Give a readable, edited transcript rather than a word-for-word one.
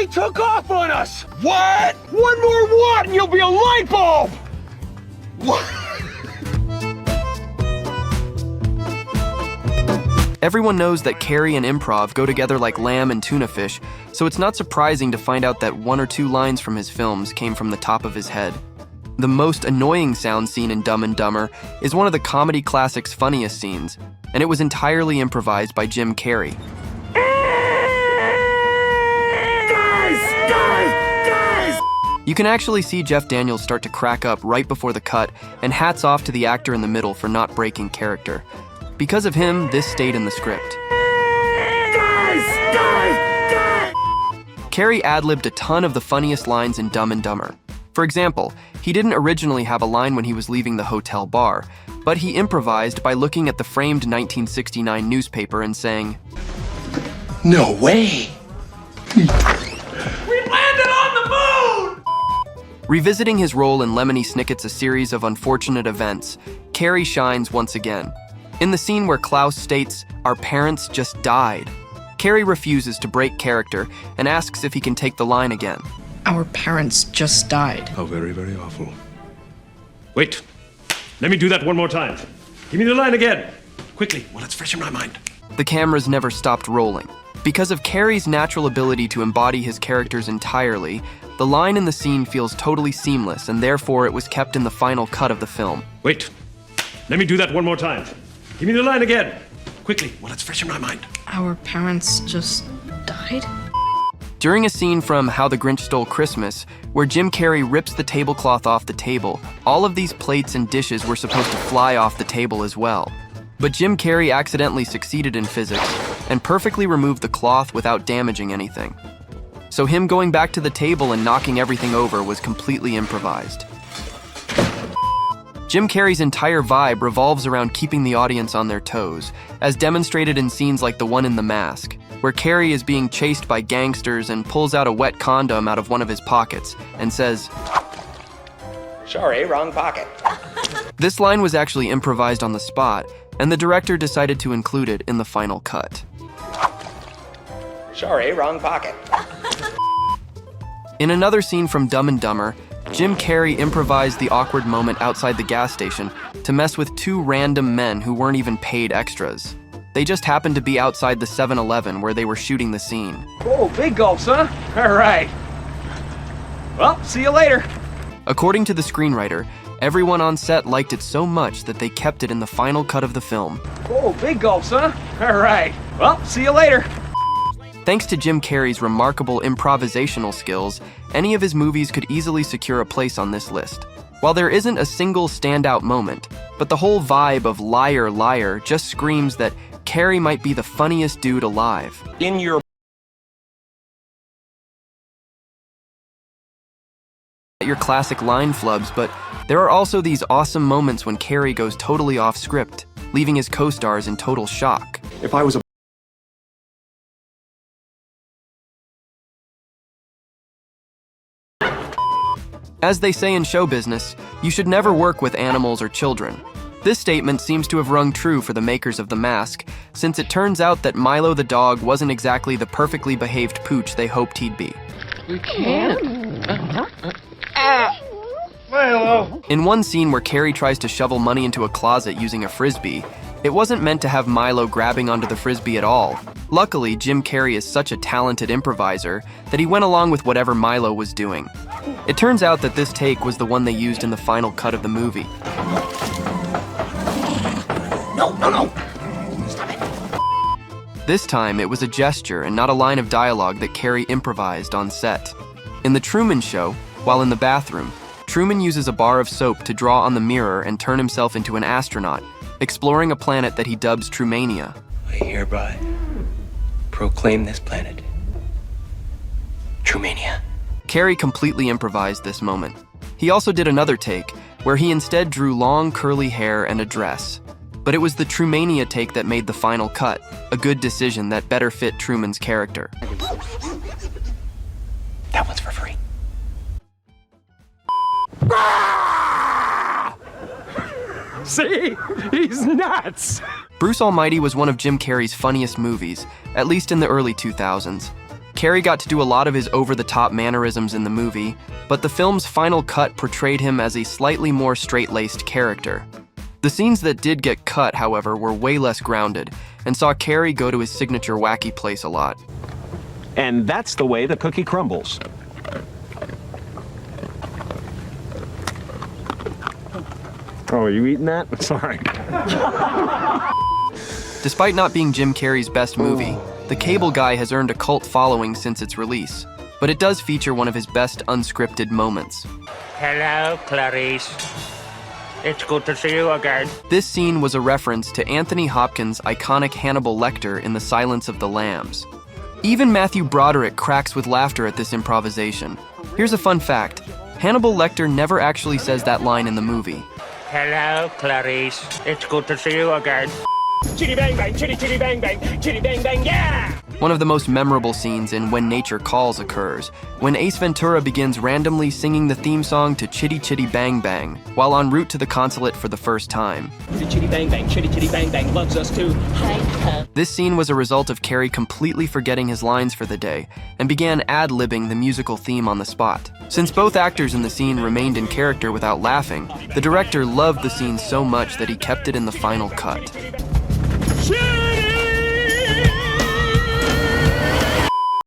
They took off on us! What? One more watt and you'll be a light bulb! What? Everyone knows that Carrey and improv go together like lamb and tuna fish, so it's not surprising to find out that one or two lines from his films came from the top of his head. The most annoying sound scene in Dumb and Dumber is one of the comedy classic's funniest scenes, and it was entirely improvised by Jim Carrey. Guys! You can actually see Jeff Daniels start to crack up right before the cut, and hats off to the actor in the middle for not breaking character. Because of him, this stayed in the script. Carrey ad-libbed a ton of the funniest lines in Dumb and Dumber. For example, he didn't originally have a line when he was leaving the hotel bar, but he improvised by looking at the framed 1969 newspaper and saying, No way! We landed on the moon! Revisiting his role in Lemony Snicket's A Series of Unfortunate Events, Carrey shines once again. In the scene where Klaus states, "Our parents just died," Carrey refuses to break character and asks if he can take the line again. Our parents just died. How very, very awful. Wait. Let me do that one more time. Give me the line again. Quickly, Well, it's fresh in my mind. The cameras never stopped rolling. Because of Carrey's natural ability to embody his characters entirely, the line in the scene feels totally seamless, and therefore it was kept in the final cut of the film. Wait. Let me do that one more time. Give me the line again. Quickly. Well, it's fresh in my mind. Our parents just died? During a scene from How the Grinch Stole Christmas, where Jim Carrey rips the tablecloth off the table, all of these plates and dishes were supposed to fly off the table as well. But Jim Carrey accidentally succeeded in physics and perfectly removed the cloth without damaging anything. So him going back to the table and knocking everything over was completely improvised. Jim Carrey's entire vibe revolves around keeping the audience on their toes, as demonstrated in scenes like the one in The Mask, where Carrey is being chased by gangsters and pulls out a wet condom out of one of his pockets and says, Sorry, wrong pocket. This line was actually improvised on the spot, and the director decided to include it in the final cut. Sorry, wrong pocket. In another scene from Dumb and Dumber, Jim Carrey improvised the awkward moment outside the gas station to mess with two random men who weren't even paid extras. They just happened to be outside the 7-Eleven where they were shooting the scene. Oh, big gulps, huh? All right. Well, see you later. According to the screenwriter, everyone on set liked it so much that they kept it in the final cut of the film. Oh, big gulps, huh? All right. Well, see you later. Thanks to Jim Carrey's remarkable improvisational skills, any of his movies could easily secure a place on this list. While there isn't a single standout moment, but the whole vibe of liar, liar just screams that Carrey might be the funniest dude alive. In your Your classic line flubs, but there are also these awesome moments when Carrey goes totally off script, leaving his co-stars in total shock. If I was a As they say in show business, you should never work with animals or children. This statement seems to have rung true for the makers of The Mask, since it turns out that Milo the dog wasn't exactly the perfectly behaved pooch they hoped he'd be. We can't. Milo. In one scene where Carrey tries to shovel money into a closet using a frisbee, it wasn't meant to have Milo grabbing onto the frisbee at all. Luckily, Jim Carrey is such a talented improviser that he went along with whatever Milo was doing. It turns out that this take was the one they used in the final cut of the movie. No. Stop it. This time, it was a gesture and not a line of dialogue that Carrey improvised on set. In The Truman Show, while in the bathroom, Truman uses a bar of soap to draw on the mirror and turn himself into an astronaut, exploring a planet that he dubs Trumania. I hereby proclaim this planet Trumania. Carrey completely improvised this moment. He also did another take, where he instead drew long curly hair and a dress. But it was the Trumania take that made the final cut, a good decision that better fit Truman's character. That one's for free. See? He's nuts. Bruce Almighty was one of Jim Carrey's funniest movies, at least in the early 2000s. Carrey got to do a lot of his over-the-top mannerisms in the movie, but the film's final cut portrayed him as a slightly more straight-laced character. The scenes that did get cut, however, were way less grounded, and saw Carrey go to his signature wacky place a lot. And that's the way the cookie crumbles. Oh, are you eating that? Sorry. Despite not being Jim Carrey's best movie, The Cable Guy has earned a cult following since its release, but it does feature one of his best unscripted moments. Hello, Clarice. It's good to see you again. This scene was a reference to Anthony Hopkins' iconic Hannibal Lecter in The Silence of the Lambs. Even Matthew Broderick cracks with laughter at this improvisation. Here's a fun fact. Hannibal Lecter never actually says that line in the movie. Hello, Clarice. It's good to see you again. Chitty bang bang, chitty chitty bang bang, chitty bang bang, yeah! One of the most memorable scenes in When Nature Calls occurs, when Ace Ventura begins randomly singing the theme song to Chitty Chitty Bang Bang, while en route to the consulate for the first time. Chitty bang bang, chitty chitty bang bang loves us too. This scene was a result of Carrey completely forgetting his lines for the day, and began ad-libbing the musical theme on the spot. Since both actors in the scene remained in character without laughing, the director loved the scene so much that he kept it in the final cut. Cheers!